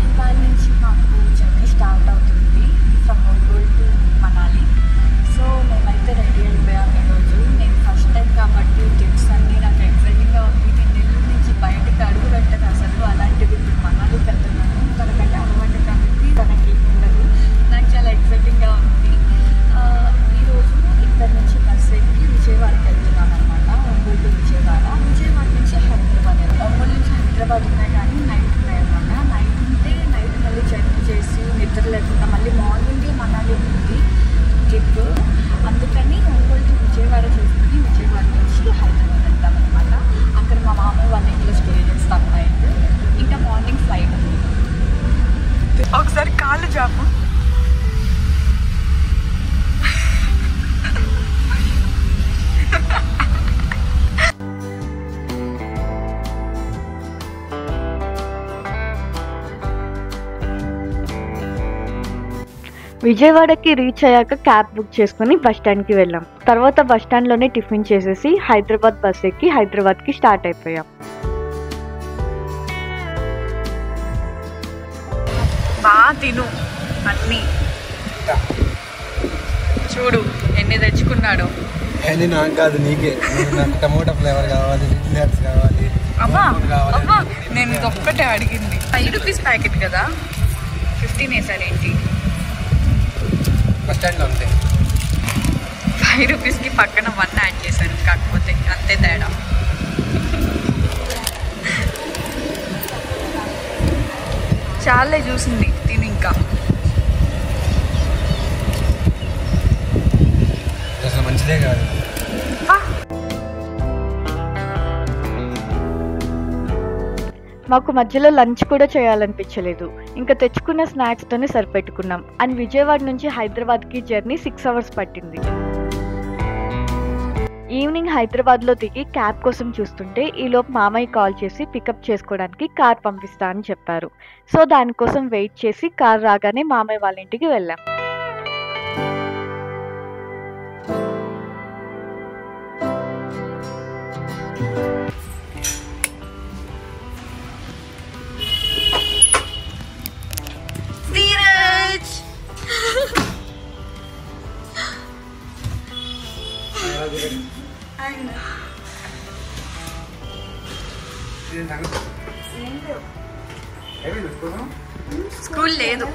ఇవాళ నుంచి మాకు జర్నీ స్టార్ట్ అవుతుంది from Ongole to Manali. So మేమైతే రెడీ అయిపోయాము ఈరోజు. నేను ఫస్ట్ టైం కాబట్టి టిప్స్ అన్నీ నాకు ఎక్సైటింగ్గా ఉంది. నేను నెల్లూరు నుంచి బయటకు అడుగు పెట్టను అసలు. అలాంటిది ఇప్పుడు మనాలికి వెళ్తున్నాను. తనకంటే అలవాటు కాబట్టి తనకి ఉండదు. నాకు చాలా ఎక్సైటింగ్గా ఉంది. ఈరోజు ఇక్కడ నుంచి బస్సు ఎక్కి విజయవాడకి వెళ్తున్నాను అనమాట. ఒంగోలు టు విజయవాడ, విజయవాడ నుంచి హైదరాబాద్. ఒంగోలు నుంచి హైదరాబాద్ ఉన్నాయి కానీ నైట్ ఉన్నాయి అనమాట. నైట్ ఉంటే నైట్ మళ్ళీ జర్నీ చేసి నిద్ర లేకుండా మళ్ళీ మార్నింగే మనాలి ఉంది ట్రిప్. అందుకని ఒంగోలు టు విజయవాడ చేసుకుని విజయవాడ నుంచి హైదరాబాద్ వెళ్తామన్నమాట. అక్కడ మా మామయ్య వాళ్ళ ఇంట్లో స్టే చేస్తాం నైట్. ఇంకా మార్నింగ్ ఫ్లైట్ ఉంది. ఒకసారి కాళ్ళు జాపు. విజయవాడకి రీచ్ అయ్యాక క్యాబ్ బుక్ చేసుకుని బస్ స్టాండ్కి వెళ్ళాం. తర్వాత బస్ స్టాండ్లోనే టిఫిన్ చేసేసి హైదరాబాద్ బస్ ఎక్కి హైదరాబాద్కి స్టార్ట్ అయిపోయాం. బాగా తిను అన్నీ. చూడు ఎన్ని తెచ్చుకున్నాడు. నాకు కాదు నీకే. నాకు టమోటా ఫ్లేవర్ కావాలి, కావాలి. అమ్మా అమ్మా నేను ఇది ఒక్కటే అడిగింది. 5 రూపీస్ ప్యాకెట్ కదా, 15 వేసారు ఏంటి? బస్ స్టాండ్లో అంతే. 5 రూపీస్కి పక్కన 1 యాడ్ చేశాను, కాకపోతే అంతే తేడా. చాలే చూసింది, తిని ఇంకా. అసలు మంచిదే కాదు. మాకు మధ్యలో లంచ్ కూడా చేయాలనిపించలేదు. ఇంకా తెచ్చుకున్న స్నాక్స్తోనే సరిపెట్టుకున్నాం. అండ్ విజయవాడ నుంచి హైదరాబాద్కి జర్నీ 6 అవర్స్ పట్టింది. ఈవినింగ్ హైదరాబాద్లో దిగి క్యాబ్ కోసం చూస్తుంటే ఈలోపు మామయ్య కాల్ చేసి పికప్ చేసుకోవడానికి కార్ పంపిస్తా అని చెప్పారు. సో దానికోసం వెయిట్ చేసి కార్ రాగానే మామయ్య వాళ్ళ ఇంటికి వెళ్ళాం. స్కూల్ లేదు.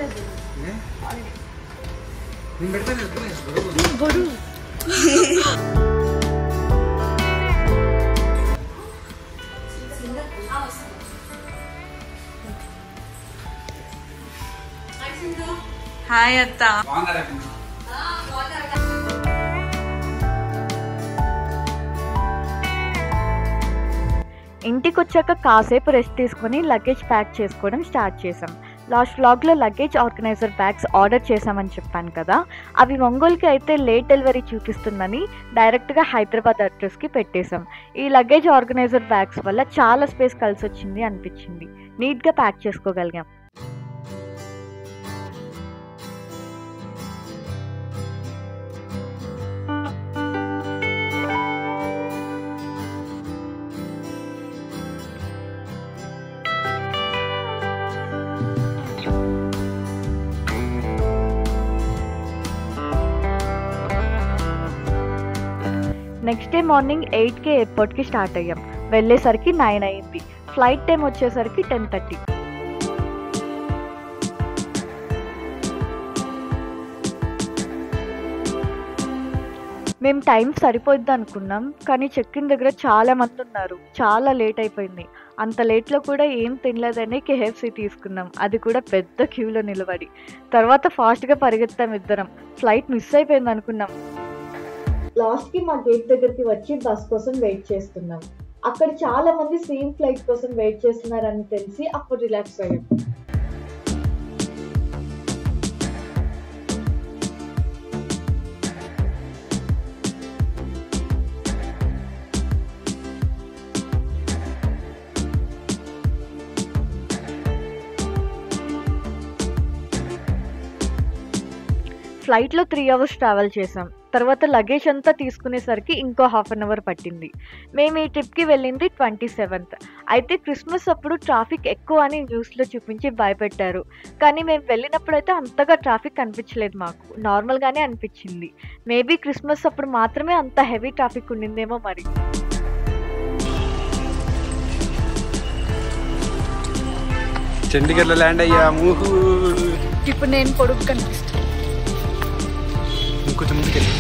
హాయ్ అత్త. ఇంటికి వచ్చాక కాసేపు రెస్ట్ తీసుకొని లగేజ్ ప్యాక్ చేసుకోవడం స్టార్ట్ చేసాం. లాస్ట్ వ్లాగ్లో లగేజ్ ఆర్గనైజర్ బ్యాగ్స్ ఆర్డర్ చేసామని చెప్పాను కదా, అవి ఒంగోలుకి అయితే లేట్ డెలివరీ చూపిస్తుందని డైరెక్ట్గా హైదరాబాద్ అడ్రస్కి పెట్టేశాం. ఈ లగేజ్ ఆర్గనైజర్ బ్యాగ్స్ వల్ల చాలా స్పేస్ కలిసి వచ్చింది అనిపించింది. నీట్గా ప్యాక్ చేసుకోగలిగాం. నెక్స్ట్ డే మార్నింగ్ 8కి ఎయిర్పోర్ట్కి స్టార్ట్ అయ్యాం. వెళ్ళేసరికి 9 అయింది. ఫ్లైట్ టైం వచ్చేసరికి 10:30. మేము టైం సరిపోద్ది అనుకున్నాం, కానీ చెక్కిన్ దగ్గర చాలా మంది ఉన్నారు. చాలా లేట్ అయిపోయింది. అంత లేట్లో కూడా ఏం తినలేదని KFC తీసుకున్నాం, అది కూడా పెద్ద క్యూలో నిలబడి. తర్వాత ఫాస్ట్గా పరిగెత్తాం ఇద్దరం. ఫ్లైట్ మిస్ అయిపోయింది అనుకున్నాం. లాస్ట్కి మా గేట్ దగ్గరికి వచ్చి బస్ కోసం వెయిట్ చేస్తున్నాం. అక్కడ చాలా మంది సేమ్ ఫ్లైట్ కోసం వెయిట్ చేస్తున్నారని తెలిసి అప్పుడు రిలాక్స్ అయ్యాం. ఫ్లైట్లో 3 hours ట్రావెల్ చేసాం. తర్వాత లగేజ్ అంతా తీసుకునేసరికి ఇంకో హాఫ్ అన్ అవర్ పట్టింది. మేము ఈ ట్రిప్కి వెళ్ళింది 27th. అయితే క్రిస్మస్ అప్పుడు ట్రాఫిక్ ఎక్కువ అని న్యూస్లో చూపించి భయపెట్టారు. కానీ మేము వెళ్ళినప్పుడైతే అంతగా ట్రాఫిక్ అనిపించలేదు, మాకు నార్మల్గానే అనిపించింది. మేబీ క్రిస్మస్ అప్పుడు మాత్రమే అంత హెవీ ట్రాఫిక్ ఉండిందేమో మరి. చండీగఢ్లో ల్యాండ్ అయ్యాము. ఇప్పుడు నేను పొడుగు కనిపిస్తాను. ఇంకొంచెం ముందుకెళ్ళి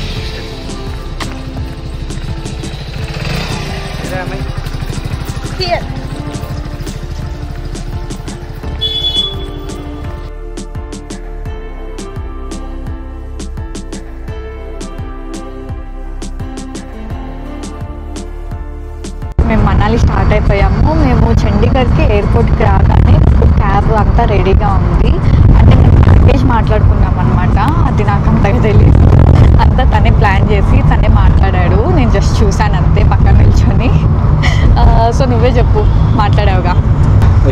మేము మనాలి స్టార్ట్ అయిపోయాము. మేము చండీగఢ్కి ఎయిర్పోర్ట్కి రాగానే క్యాబ్ అంతా రెడీగా ఉంది. అంటే మేము ప్యాకేజ్ మాట్లాడుకున్నాం అనమాట. అది నాకు అంతగా తెలియదు, అంతా తనే ప్లాన్ చేసి తనే మాట్లాడాడు. నేను జస్ట్ చూశాను అంతే పక్కన నిల్చొని. సో నువ్వే చెప్పు, మాట్లాడావుగా.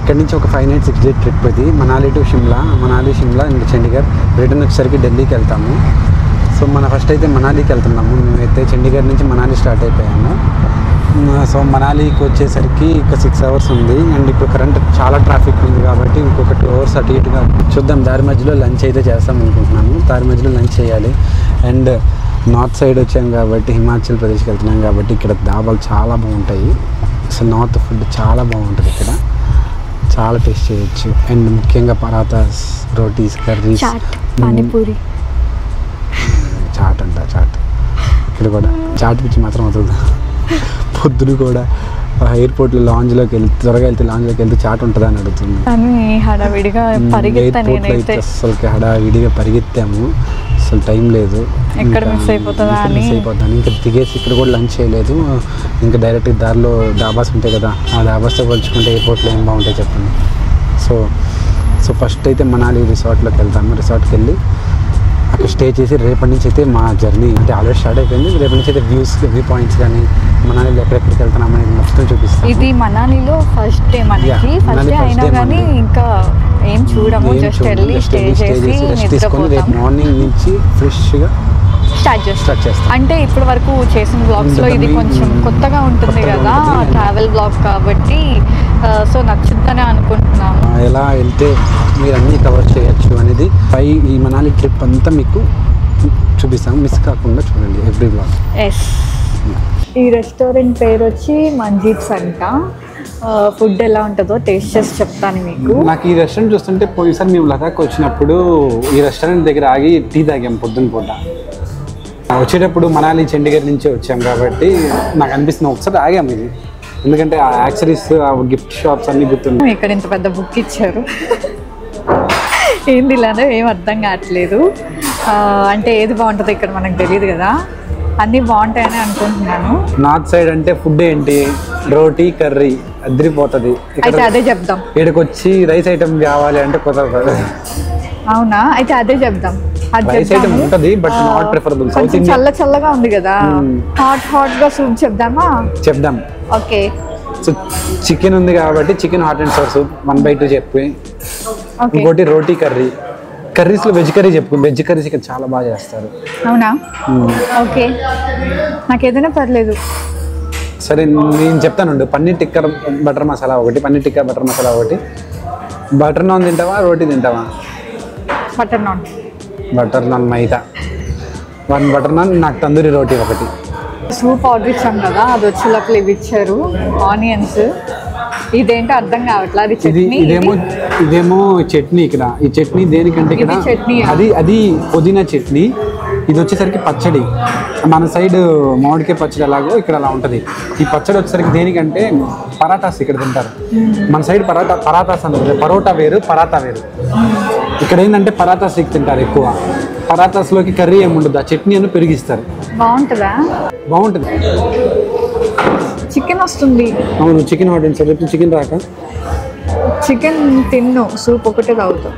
ఇక్కడ నుంచి ఒక 5 nights 6 days ట్రిప్ ఇది. మనాలి టు షిమ్లా, మనాలి షిమ్లా ఇంకా చండీగఢ్. రిటర్న్ వచ్చేసరికి ఢిల్లీకి వెళ్తాము. సో మన ఫస్ట్ అయితే మనాలికి వెళ్తున్నాము. మేమైతే చండీగఢ్ నుంచి మనాలి స్టార్ట్ అయిపోయాము. సో మనాలికి వచ్చేసరికి ఇంకా 6 hours ఉంది. అండ్ ఇప్పుడు కరెంట్ చాలా ట్రాఫిక్ ఉంది కాబట్టి ఇంకొక 2 hours అటు ఇటుగా చూద్దాం. దారి మధ్యలో లంచ్ అయితే చేస్తాం అనుకుంటున్నాను. దారి మధ్యలో లంచ్ చేయాలి. అండ్ నార్త్ సైడ్ వచ్చాం కాబట్టి, హిమాచల్ ప్రదేశ్కి వెళ్తున్నాం కాబట్టి ఇక్కడ డాబాలు చాలా బాగుంటాయి. అసలు నార్త్ ఫుడ్ చాలా బాగుంటుంది ఇక్కడ, చాలా టేస్ట్ చేయొచ్చు. అండ్ ముఖ్యంగా పరాతాస్, రోటీస్, కర్రీస్, పానీపూరి, చాట్ అంట. చాట్ ఇక్కడ కూడా చాట్ పిచ్చి మాత్రం అవుతుంది. పొద్దున కూడా ఎయిర్పోర్ట్లో లాంజ్లోకి త్వరగా వెళ్తే చాట్ ఉంటుందా అని అడుగుతుంది. ఎయిర్పోర్ట్లో అయితే అసలుకి హడావిడిగా పరిగెత్తాము. అసలు టైం లేదు, మిస్ అయిపోతాను. ఇంకా దిగేసి ఇక్కడ కూడా లంచ్ చేయలేదు. ఇంకా డైరెక్ట్ దారిలో డాబాస్ ఉంటాయి కదా, ఆ డాబాస్తో పోల్చుకుంటే ఎయిర్పోర్ట్లో ఏం బాగుంటాయి చెప్పండి. సో ఫస్ట్ అయితే మనాలి రిసార్ట్లోకి వెళ్తాము. రిసార్ట్కి వెళ్ళి అక్కడ స్టే చేసి రేపటి నుంచి అయితే మా జర్నీ అంటే ఆల్రెడీ స్టార్ట్ అయిపోయింది. రేపటి నుంచి అయితే వ్యూ పాయింట్స్ కానీ మనాలిలో ఎక్కడెక్కడికి వెళ్తున్నాం అనేది మొత్తం చూపిస్తాం. ఇది మనాలిలో ఫస్ట్ డే మనకి. ఫస్ట్ డే అయినా కానీ ఇంకా ఏం చూడము, జస్ట్ వెళ్ళి స్టే చేసి రెస్ట్ తీసుకొని రేపు మార్నింగ్ నుంచి ఫ్రెష్గా స్టార్ట్ చేస్తాం. అంటే ఇప్పటి వరకు చేసిన బ్లాగ్స్లో ఇది కొంచెం కొత్తగా ఉంటుంది కదా, ట్రావెల్ బ్లాగ్ కాబట్టి. సో నచ్చుద్దని అనుకుంటున్నాను. ఎలా వెళ్తే మీరు అన్నీ కవర్ చేయొచ్చు అనేది ఈ మనాలి ట్రిప్ అంతా మీకు చూపిస్తాము. మిస్ కాకుండా చూడండి ఎవ్రీ బ్లాగ్. ఈ రెస్టారెంట్ పేరు వచ్చి మంజీట్స్ అంట. ఫుడ్ ఎలా ఉంటుందో టేస్ట్ చేసి చెప్తాను మీకు. నాకు ఈ రెస్టారెంట్ చూస్తుంటే పోయినసారి మేము లదాఖ్ వచ్చినప్పుడు ఈ రెస్టారెంట్ దగ్గర ఆగి టీ తాగాం పొద్దున్న పూట. వచ్చేటప్పుడు మనాలి చండీగఢ్ నుంచి వచ్చాం కాబట్టి నాకు అనిపిస్తుంది ఒకసారి ఆగాము ఇది. ఎందుకంటే ఆ యాక్సరీస్, ఆ గిఫ్ట్ షాప్స్ అన్నీ గుర్తున్నాయి. ఇక్కడ ఇంత పెద్ద బుక్ ఇచ్చారు, ఏంది ఇలానే ఏం అర్థం కావట్లేదు. అంటే ఏది బాగుంటుందో ఇక్కడ మనకు తెలియదు కదా, అన్నీ బాగుంటాయని అనుకుంటున్నాను. నార్త్ సైడ్ అంటే ఫుడ్ ఏంటి, రోటీ కర్రీ అదిరిపోతుంది. అయితే అదే చెప్దాం. ఇక్కడికి వచ్చి రైస్ ఐటమ్ కావాలి అంటే కుదరదు. అవునా, అయితే అదే చెప్దాం. రైస్ ఐటమ్ ఉంటుంది but not preferable. South Indian చల్లగా ఉంది కదా, హాట్ గా సూప్ చెప్దామా? చెప్దాం. ఓకే. సో చికెన్ ఉంది కాబట్టి chicken hot and sour soup 1/2 చెప్పి, ఇంకోటి రోటీ కర్రీ. కర్రీస్లో వెజ్ కర్రీ చెప్పు. వెజ్ కర్రీస్ ఇక్కడ చాలా బాగా చేస్తారు. అవునా, ఓకే. నాకు ఏదైనా పర్లేదు. సరే నేను చెప్తాను. పన్నీర్ టిక్కా బటర్ మసాలా ఒకటి, పన్నీర్ టిక్కా బటర్ మసాలా ఒకటి. బటర్ నాన్ తింటావా, రోటీ తింటావా? Butter non. బటర్ నాన్ మైదా 1 బటర్ నాన్, నాకు తందూరి రోటీ ఒకటి. సూప్ ఆర్డర్ ఇచ్చాం కదా, అది వచ్చే లోపల ఇవి ఇచ్చారు, ఆనియన్స్. ఇదేంటో అర్థం కావట్లేదు. అది చట్నీ, ఇదేమో చట్నీ. ఇక్కడ ఈ చట్నీ దేనికంటే ఇక్కడ అది పుదీనా చట్నీ. ఇది వచ్చేసరికి పచ్చడి. మన సైడ్ మామిడికాయ పచ్చడి ఎలాగో ఇక్కడ అలా ఉంటుంది. ఈ పచ్చడి వచ్చేసరికి దేనికంటే పరాటాస్ ఇక్కడ తింటారు. మన సైడ్ పరాటాస్ అంటారు. పరోటా వేరు, పరాటా వేరు. ఇక్కడ ఏంటంటే పరాటాస్ తింటారు ఎక్కువ. పరాటాస్లోకి కర్రీ ఏముండదు, ఆ చట్నీ అని పెరిగిస్తారు. బాగుంటుందా? బాగుంటుంది. చికెన్ వస్తుంది. అవును, చికెన్ ఆర్డర్ చెప్పి చికెన్ రాక చికెన్ తిన్ను, సూప్ ఒకటే తాగుతాం.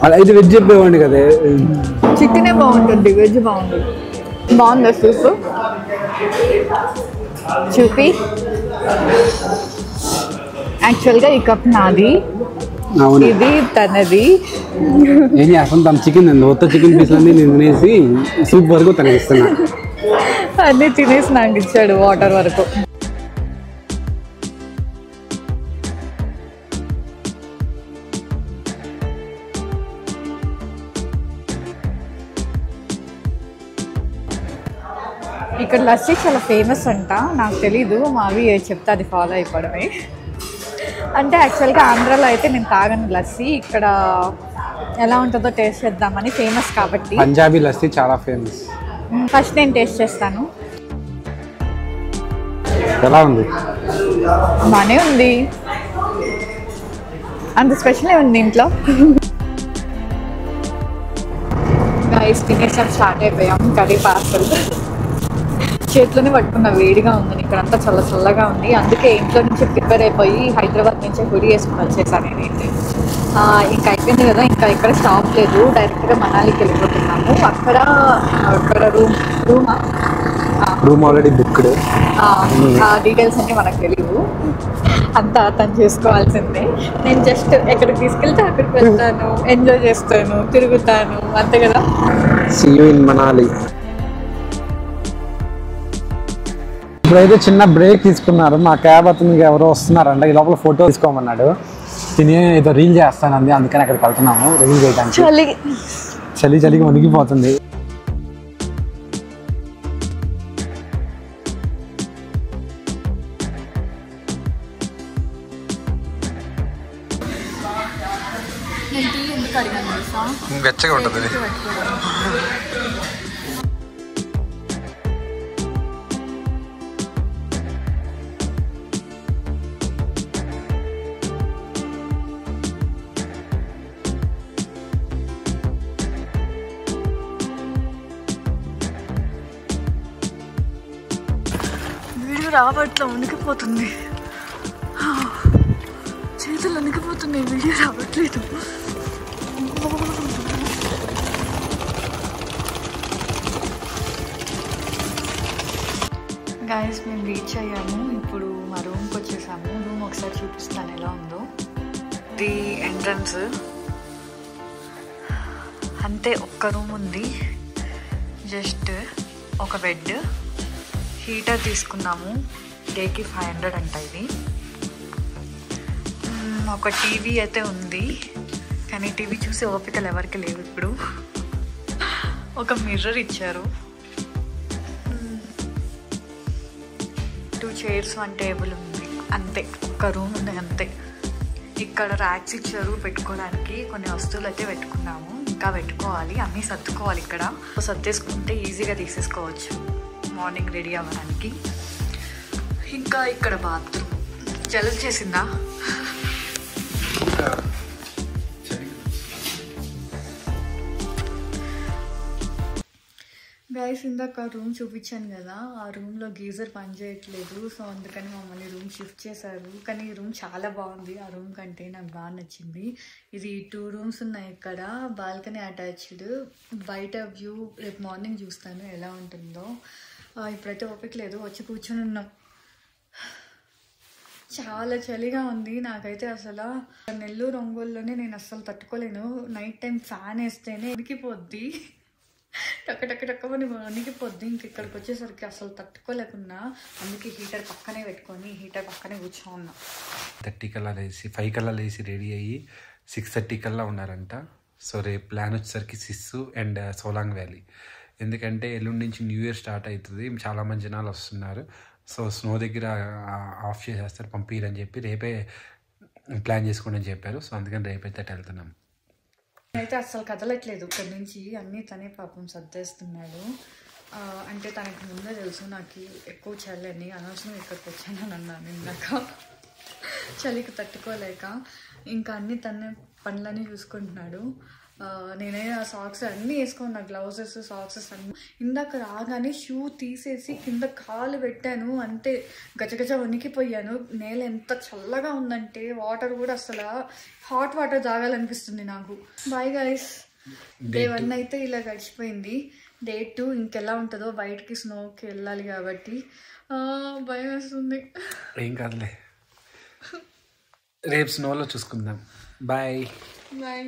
అలా అయితే వెజ్ చెప్పేవాడిని కదా. చికెనే బాగుంటుంది, వెజ్ బాగుంటుంది. బాగుందా సూప్? చూపి. యాక్చువల్గా ఈ కప్ నాది, అవును. ఇది తనది. ఏం చేస్తాను, తన చికెన్ మొత్తం చికెన్ పీస్లన్నీ నేను తినేసి సూప్ వరకు తనకి ఇస్తున్నా. అన్నీ తినేసి నాకు ఇచ్చాడు వాటర్ వరకు. ఇక్కడ లస్సీ చాలా ఫేమస్ అంట, నాకు తెలీదు, మా అవి చెప్తే అది ఫాలో అయిపోవడమే. అంటే యాక్చువల్గా ఆంధ్రాలో అయితే నేను తాగను లస్సీ, ఇక్కడ ఎలా ఉంటుందో టేస్ట్ చేద్దామని, ఫేమస్ కాబట్టి. పంజాబీ లస్సీ చాలా ఫేమస్. ఫస్ట్ నేను టేస్ట్ చేస్తాను. ఎలా ఉంది? బాగానే ఉంది, అంత స్పెషలే ఉంది ఇంట్లో. గైస్ తినేసాం, స్టార్ట్ అయిపోయాం. కర్రీ పార్సల్ చేతిలోనే పట్టుకున్న, వేడిగా ఉంది, ఇక్కడ అంతా చల్ల చల్లగా ఉంది. అందుకే ఇంట్లో నుంచి ప్రిపేర్ అయిపోయి హైదరాబాద్ నుంచి హుడీ వేసుకుని వచ్చేసాను నేనైతే. ఇంకా అయిపోయింది కదా, ఇంకా ఇక్కడ స్టాప్ లేదు, డైరెక్ట్గా మనాలికి వెళ్ళిపోతున్నాము. అక్కడ రూమ్ ఆల్రెడీ బుక్డ్. ఆ డీటెయిల్స్ అన్నీ మనకు తెలియదు, అంతా తను చేసుకోవాల్సిందే. నేను జస్ట్ ఎక్కడికి తీసుకెళ్తే అక్కడికి వెళ్తాను, ఎంజాయ్ చేస్తాను, తిరుగుతాను, అంతే కదా. See you in Manali. ఇప్పుడైతే చిన్న బ్రేక్ తీసుకున్నారు. మా క్యాబ్ అతనికి ఎవరో వస్తున్నారంట, ఈ లోపల ఫోటో తీసుకోమన్నాడు. తిని ఏదో రీల్ చేస్తానంది, అందుకని అక్కడికి వెళ్తున్నాము రీల్ చేయడానికి. చలిగా వణిగిపోతుంది. వెచ్చగా ఉంటుంది. వీడియో రావట్లా, వణికిపోతుంది, చేతులు వణికిపోతున్నాయి, వీడియో రావట్లేదు. గైస్ మేము రీచ్ అయ్యాము, ఇప్పుడు మా రూమ్కి వచ్చేసాము. రూమ్ ఒకసారి చూపిస్తాను ఎలా ఉందో. ఇది ఎంట్రన్స్, అంతే, ఒక్క రూమ్ ఉంది, జస్ట్ ఒక బెడ్, హీటర్ తీసుకున్నాము, డేకి 500 అంట ఇది. ఒక టీవీ అయితే ఉంది, కానీ టీవీ చూసే ఓపికలు ఎవరికి లేవు ఇప్పుడు. ఒక మిర్రర్ ఇచ్చారు, 2 చైర్స్ 1 టేబుల్ ఉంది, అంతే, ఒక రూమ్ ఉంది అంతే. ఇక్కడ ర్యాక్స్ ఇచ్చారు పెట్టుకోవడానికి, కొన్ని వస్తువులు అయితే పెట్టుకున్నాము, ఇంకా పెట్టుకోవాలి, అన్నీ సర్దుకోవాలి. ఇక్కడ సర్దేసుకుంటే ఈజీగా తీసేసుకోవచ్చు మార్నింగ్ రెడీ అవ్వడానికి. ఇంకా ఇక్కడ బాత్రూమ్. జలస్ చేసిందా? గైస్ ఇందాక రూమ్ చూపించాను కదా, ఆ రూమ్లో గీజర్ పనిచేయట్లేదు, సో అందుకని మమ్మల్ని రూమ్ షిఫ్ట్ చేశారు. కానీ ఈ రూమ్ చాలా బాగుంది, ఆ రూమ్ కంటే నాకు బాగా నచ్చింది. ఇది 2 రూమ్స్ ఉన్నాయి ఇక్కడ, బాల్కనీ అటాచ్డ్, బయట వ్యూ రేపు మార్నింగ్ చూస్తాను ఎలా ఉంటుందో. ఇప్పుడైతే ఓపిక లేదు, వచ్చి కూర్చొని ఉన్నాం. చాలా చలిగా ఉంది నాకైతే. అసలు నెల్లూరు ఒంగోలులోనే నేను అస్సలు తట్టుకోలేను, నైట్ టైం ఫ్యాన్ వేస్తేనే ఉడికిపోద్ది, టక్కమని వణికిపోద్ది. ఇంక ఇక్కడికి వచ్చేసరికి అసలు తట్టుకోలేకున్నా, అందుకే హీటర్ పక్కనే పెట్టుకొని హీటర్ పక్కనే కూర్చోన్నా. 30 కల్లా లేసి 5 కల్లా లేసి రెడీ అయ్యి 6:30 కల్లా ఉన్నారంట. సో రేపు ప్లాన్ వచ్చేసరికి సిస్సు అండ్ సోలాంగ్ వ్యాలీ, ఎందుకంటే ఎల్లుండి నుంచి న్యూ ఇయర్ స్టార్ట్ అవుతుంది, చాలామంది జనాలు వస్తున్నారు. సో స్నో దగ్గర ఆఫ్ చేసేస్తారు, పంపిరని చెప్పి రేపే ప్లాన్ చేసుకోండి అని చెప్పారు. సో అందుకని రేపైతే వెళ్తున్నాం. అయితే అస్సలు కదలట్లేదు ఇక్కడ నుంచి, అన్నీ తనే పాపం సర్దేస్తున్నాడు. అంటే తనకి ముందే తెలుసు నాకు ఎక్కువ చల్లని, అనవసరం ఇక్కడికి వచ్చానని అన్నాను ఇందాక, చలికి తట్టుకోలేక. ఇంకా అన్నీ తనే పనులన్నీ చూసుకుంటున్నాడు. నేనే ఆ సాక్స్ అన్నీ వేసుకున్నా, గ్లౌజెస్ సాక్సెస్ అన్నీ. ఇందాక రాగానే షూ తీసేసి కింద కాలు పెట్టాను, అంతే గజగజ వణికిపోయాను. నేల ఎంత చల్లగా ఉందంటే వాటర్ కూడా అసలు హాట్ వాటర్ తాగాలనిపిస్తుంది నాకు. బాయ్ గైస్, డే 1 అయితే ఇలా గడిచిపోయింది. డే 2 ఇంకెలా ఉంటుందో, బయటికి స్నోకి వెళ్ళాలి కాబట్టి భయం వేస్తుంది. ఏం కాదులే, రేపు స్నోలో చూసుకుందాం. బాయ్. బాయ్.